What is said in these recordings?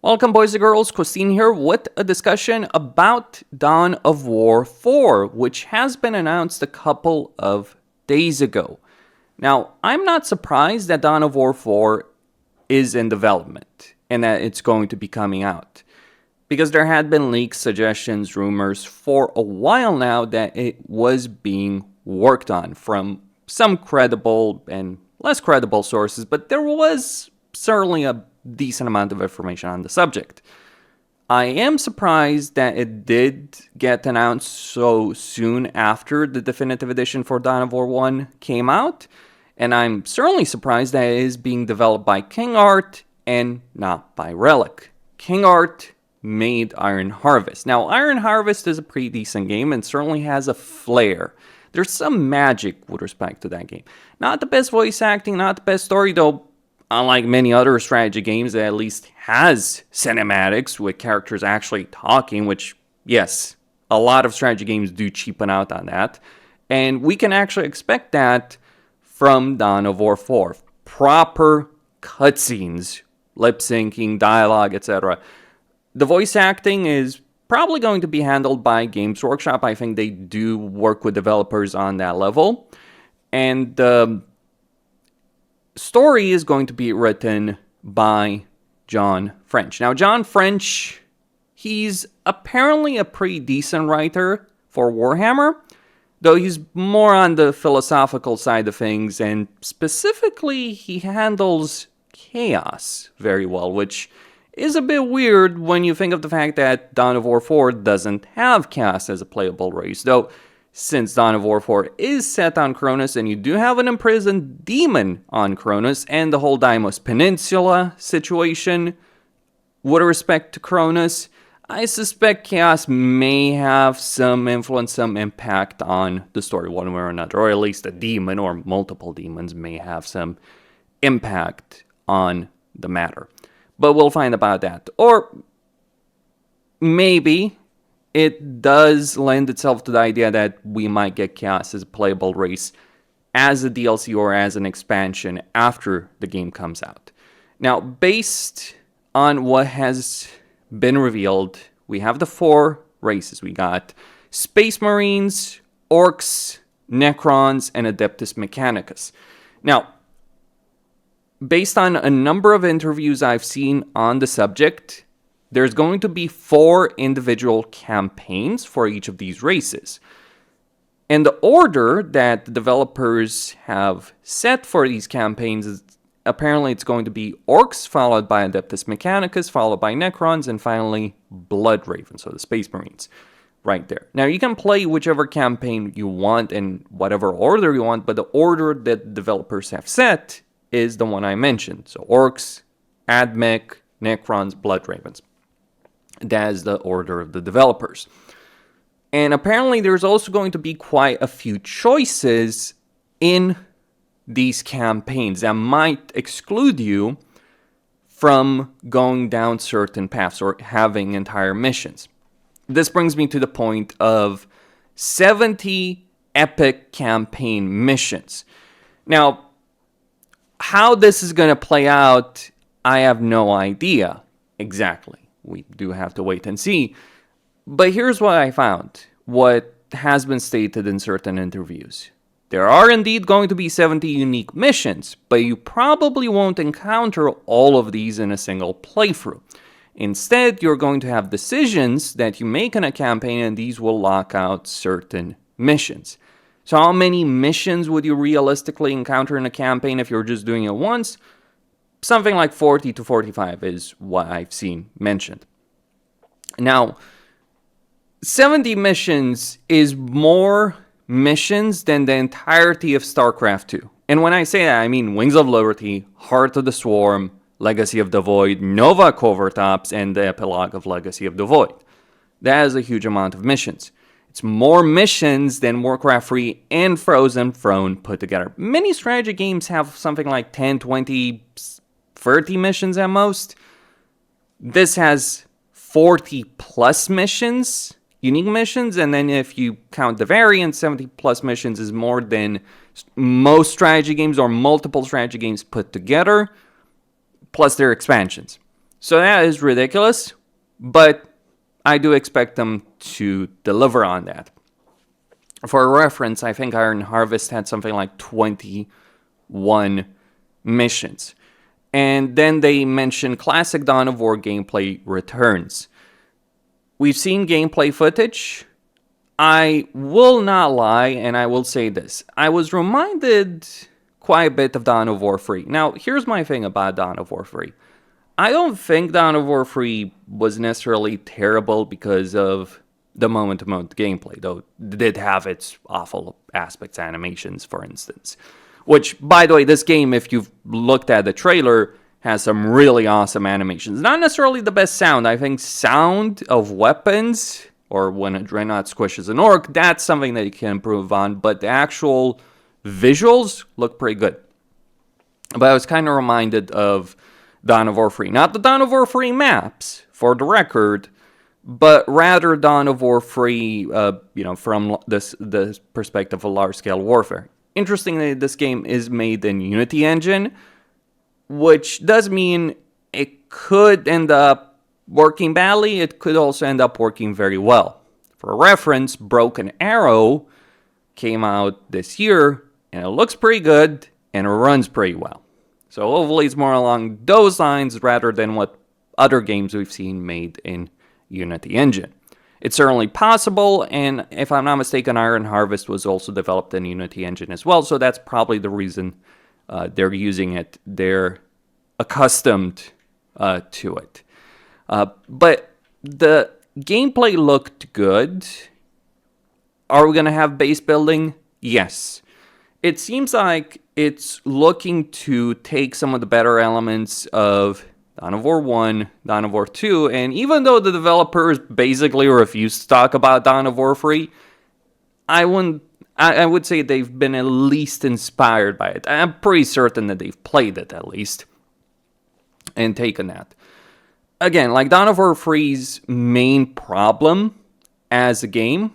Welcome, boys and girls. Christine here with a discussion about Dawn of War 4, which has been announced a couple of days ago. Now, I'm not surprised that Dawn of War 4 is in development and that it's going to be coming out, because there had been leaks, suggestions, rumors for a while now that it was being worked on from some credible and less credible sources, but there was certainly a decent amount of information on the subject. I am surprised that it did get announced so soon after the definitive edition for Dawn of War 1 came out, and I'm certainly surprised that it is being developed by King Art and not by Relic. King Art made Iron Harvest. Now, Iron Harvest is a pretty decent game and certainly has a flair. There's some magic with respect to that game. Not the best voice acting, not the best story, though. Unlike many other strategy games that at least has cinematics with characters actually talking, which, yes, a lot of strategy games do cheapen out on that. And we can actually expect that from Dawn of War 4. Proper cutscenes, lip syncing, dialogue, etc. The voice acting is probably going to be handled by Games Workshop. I think they do work with developers on that level. And the story is going to be written by John French. Now, John French, he's apparently a pretty decent writer for Warhammer, though he's more on the philosophical side of things, and specifically, he handles chaos very well, which is a bit weird when you think of the fact that Dawn of War 4 doesn't have chaos as a playable race, though since Dawn of War 4 is set on Kronos, and you do have an imprisoned demon on Kronos, and the whole Deimos Peninsula situation with respect to Kronos, I suspect chaos may have some influence, some impact on the story one way or another, or at least a demon or multiple demons may have some impact on the matter. But we'll find about that. Or maybe it does lend itself to the idea that we might get Chaos as a playable race as a DLC or as an expansion after the game comes out. Now, based on what has been revealed, we have the four races. We got Space Marines, Orcs, Necrons, and Adeptus Mechanicus. Now, based on a number of interviews I've seen on the subject, there's going to be 4 individual campaigns for each of these races. And the order that the developers have set for these campaigns is apparently it's going to be Orcs, followed by Adeptus Mechanicus, followed by Necrons, and finally Blood Ravens, so the Space Marines, right there. Now, you can play whichever campaign you want in whatever order you want, but the order that developers have set is the one I mentioned. So Orcs, Admech, Necrons, Blood Ravens. That is the order of the developers. And apparently there's also going to be quite a few choices in these campaigns that might exclude you from going down certain paths or having entire missions. This brings me to the point of 70 epic campaign missions. Now, how this is going to play out, I have no idea exactly. We do have to wait and see. But here's what I found, what has been stated in certain interviews. There are indeed going to be 70 unique missions, but you probably won't encounter all of these in a single playthrough. Instead, you're going to have decisions that you make in a campaign, and these will lock out certain missions. So how many missions would you realistically encounter in a campaign if you're just doing it once? Something like 40 to 45 is what I've seen mentioned. Now, 70 missions is more missions than the entirety of StarCraft 2. And when I say that, I mean Wings of Liberty, Heart of the Swarm, Legacy of the Void, Nova Covert Ops, and the epilogue of Legacy of the Void. That is a huge amount of missions. It's more missions than Warcraft 3 and Frozen Throne put together. Many strategy games have something like 10, 20, 30 missions at most. This has 40 plus missions, unique missions, and then if you count the variants, 70 plus missions is more than most strategy games or multiple strategy games put together, plus their expansions. So that is ridiculous, but I do expect them to deliver on that. For reference, I think Iron Harvest had something like 21 missions. And then they mentioned classic Dawn of War gameplay returns. We've seen gameplay footage. I will not lie, and I will say this. I was reminded quite a bit of Dawn of War 3. Now, here's my thing about Dawn of War 3. I don't think Dawn of War 3 was necessarily terrible because of the moment-to-moment gameplay, though it did have its awful aspects, animations, for instance. Which, by the way, this game, if you've looked at the trailer, has some really awesome animations. Not necessarily the best sound. I think sound of weapons, or when a Dreadnought squishes an orc, that's something that you can improve on, but the actual visuals look pretty good. But I was kind of reminded of Dawn of War 3. Not the Dawn of War 3 maps, for the record, but rather Dawn of War 3, from this perspective of large-scale warfare. Interestingly, this game is made in Unity engine, which does mean it could end up working badly. It could also end up working very well. For reference, Broken Arrow came out this year, and it looks pretty good, and it runs pretty well. So hopefully it's more along those lines rather than what other games we've seen made in Unity engine. It's certainly possible, and if I'm not mistaken, Iron Harvest was also developed in Unity engine as well, so that's probably the reason they're using it. They're accustomed to it. But the gameplay looked good. Are we going to have base building? Yes. It seems like it's looking to take some of the better elements of Dawn of War 1, Dawn of War 2, and even though the developers basically refused to talk about Dawn of War 3, I would say they've been at least inspired by it. I'm pretty certain that they've played it at least and taken that. Again, like Dawn of War 3's main problem as a game,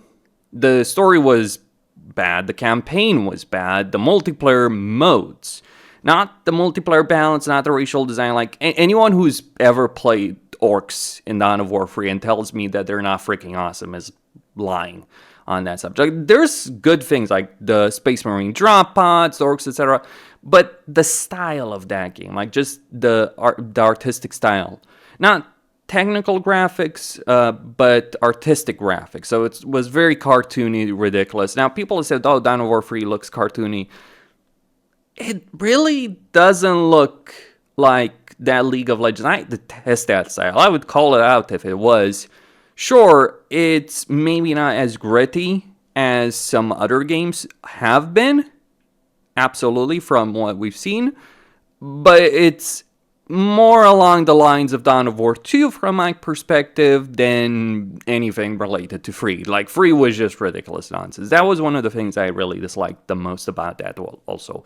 the story was bad, the campaign was bad, the multiplayer modes, not the multiplayer balance, not the racial design. Like anyone who's ever played orcs in Dawn of War 3 and tells me that they're not freaking awesome is lying on that subject. There's good things like the Space Marine drop pods, the orcs, etc. But the style of that game, like just the artistic style, not technical graphics, but artistic graphics. So it was very cartoony, ridiculous. Now, people have said, oh, Dawn of War 3 looks cartoony. It really doesn't look like that League of Legends. I detest that style. I would call it out if it was. Sure, it's maybe not as gritty as some other games have been. Absolutely, from what we've seen. But it's more along the lines of Dawn of War 2 from my perspective than anything related to 3. Like, 3 was just ridiculous nonsense. That was one of the things I really disliked the most about that. Well, also,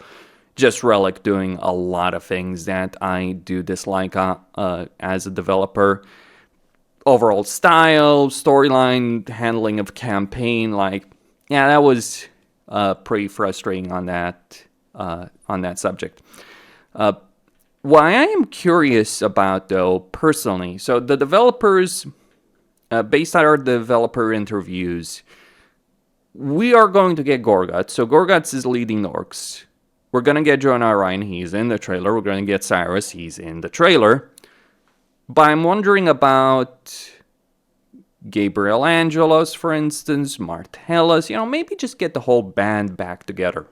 just Relic doing a lot of things that I do dislike as a developer. Overall style, storyline, handling of campaign, that was pretty frustrating on that subject. What I am curious about, though, personally, so the developers, based on our developer interviews, we are going to get Gorguts. So Gorguts is leading the orcs. We're going to get Jonah Ryan. He's in the trailer. We're going to get Cyrus. He's in the trailer. But I'm wondering about Gabriel Angelos, for instance, Martellus. Maybe just get the whole band back together.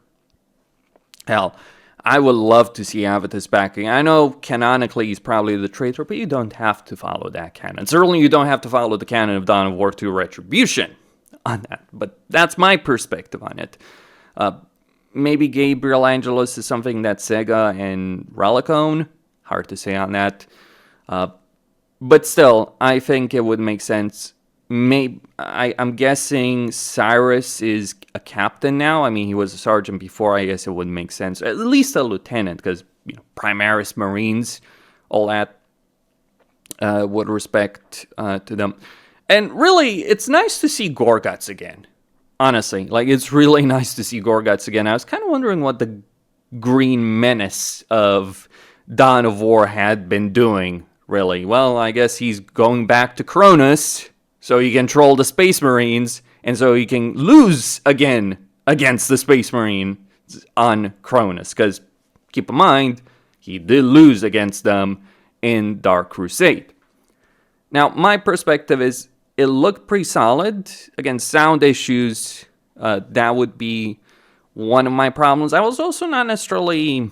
Hell, I would love to see Avitus backing. I know canonically he's probably the traitor, but you don't have to follow that canon. Certainly you don't have to follow the canon of Dawn of War 2 Retribution on that. But that's my perspective on it. Maybe Gabriel Angelos is something that Sega and Relic own. Hard to say on that. But still, I think it would make sense. I'm guessing Cyrus is a captain now. I mean, he was a sergeant before. I guess it would make sense. At least a lieutenant, because Primaris Marines, all that, would respect to them. And really, it's nice to see Gorguts again. Honestly, it's really nice to see Gorguts again. I was kind of wondering what the green menace of Dawn of War had been doing really? Well, I guess he's going back to Cronus so he can troll the Space Marines, and so he can lose again against the Space Marine on Cronus. Because, keep in mind, he did lose against them in Dark Crusade. Now, my perspective is it looked pretty solid. Again, sound issues, that would be one of my problems. I was also not necessarily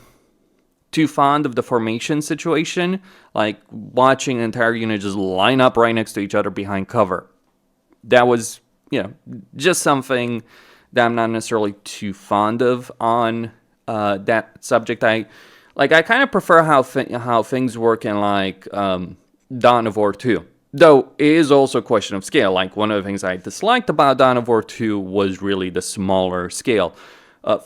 too fond of the formation situation, like watching an entire unit just line up right next to each other behind cover. That was, just something that I'm not necessarily too fond of on that subject. I kind of prefer how things work in Dawn of War 2. Though it is also a question of scale. Like, one of the things I disliked about Dawn of War 2 was really the smaller scale.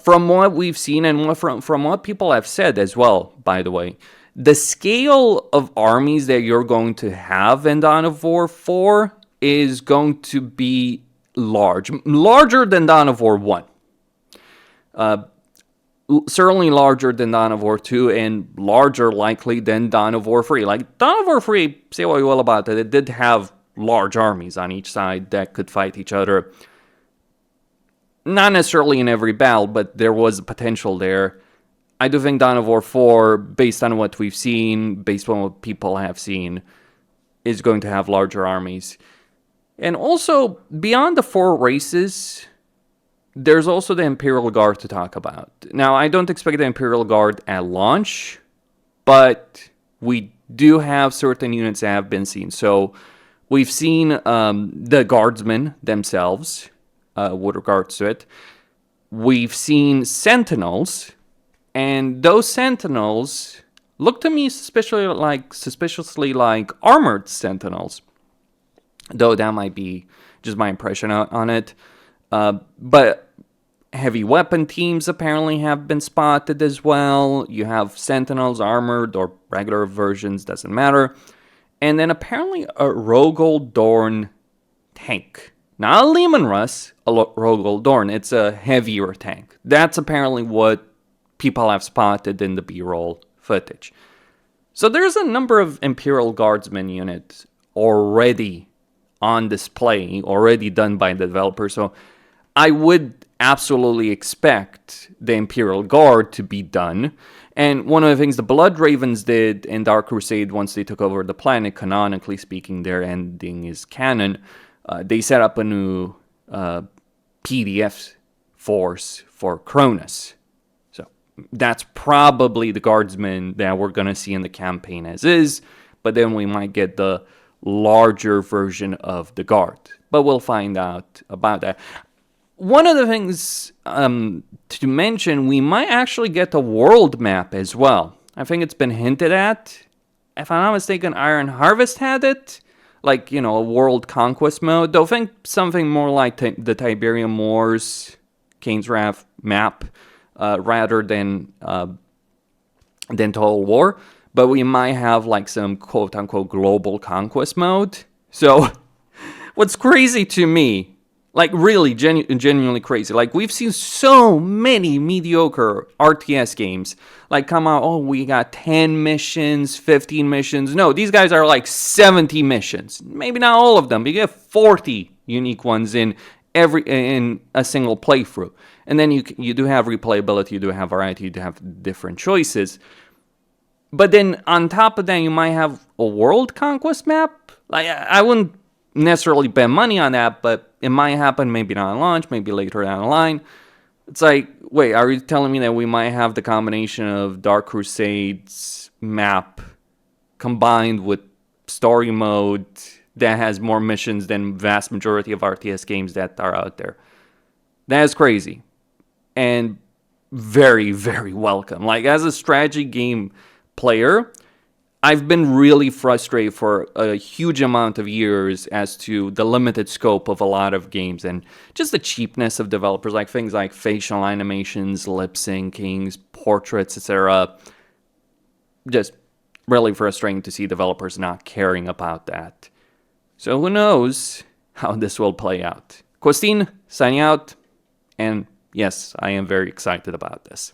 From what we've seen and from what people have said as well, by the way, the scale of armies that you're going to have in Dawn of War 4 is going to be larger than Dawn of War 1. Certainly larger than Dawn of War 2, and larger likely than Dawn of War 3. Like, Dawn of War 3, say what you will about it, it did have large armies on each side that could fight each other. Not necessarily in every battle, but there was a potential there. I do think Dawn of War 4, based on what we've seen, based on what people have seen, is going to have larger armies. And also, beyond the 4 races, there's also the Imperial Guard to talk about. Now, I don't expect the Imperial Guard at launch, but we do have certain units that have been seen. So, we've seen the Guardsmen themselves, with regards to it. We've seen Sentinels, and those Sentinels look to me suspiciously like armored Sentinels. Though that might be just my impression on it. But heavy weapon teams apparently have been spotted as well. You have Sentinels, armored or regular versions, doesn't matter. And then apparently a Rogol Dorn tank. Not a Leman Russ, a Rogol Dorn. It's a heavier tank. That's apparently what people have spotted in the B-roll footage. So there's a number of Imperial Guardsmen units already on display, already done by the developer. So I would absolutely expect the Imperial Guard to be done. And one of the things the Blood Ravens did in Dark Crusade once they took over the planet, canonically speaking, their ending is canon. They set up a new PDF force for Cronus. So that's probably the guardsmen that we're going to see in the campaign as is. But then we might get the larger version of the guard. But we'll find out about that. One of the things to mention, we might actually get a world map as well. I think it's been hinted at. If I'm not mistaken, Iron Harvest had it. Like, a world conquest mode. Though I think something more like the Tiberium Wars, Kane's Wrath map, rather than Total War. But we might have some quote-unquote global conquest mode. So, what's crazy to me, really genuinely crazy, we've seen so many mediocre RTS games, come out, we got 10 missions, 15 missions. No, these guys are 70 missions. Maybe not all of them, but you get 40 unique ones in a single playthrough. And then you do have replayability, you do have variety, you do have different choices. But then on top of that, you might have a world conquest map. I wouldn't necessarily bet money on that, but it might happen, maybe not on launch, maybe later down the line. It's wait, are you telling me that we might have the combination of Dark Crusade's map combined with story mode that has more missions than vast majority of RTS games that are out there? That is crazy. And very, very welcome. As a strategy game player, I've been really frustrated for a huge amount of years as to the limited scope of a lot of games and just the cheapness of developers, things like facial animations, lip syncing, portraits, etc. Just really frustrating to see developers not caring about that. So who knows how this will play out. Costin, signing out, and yes, I am very excited about this.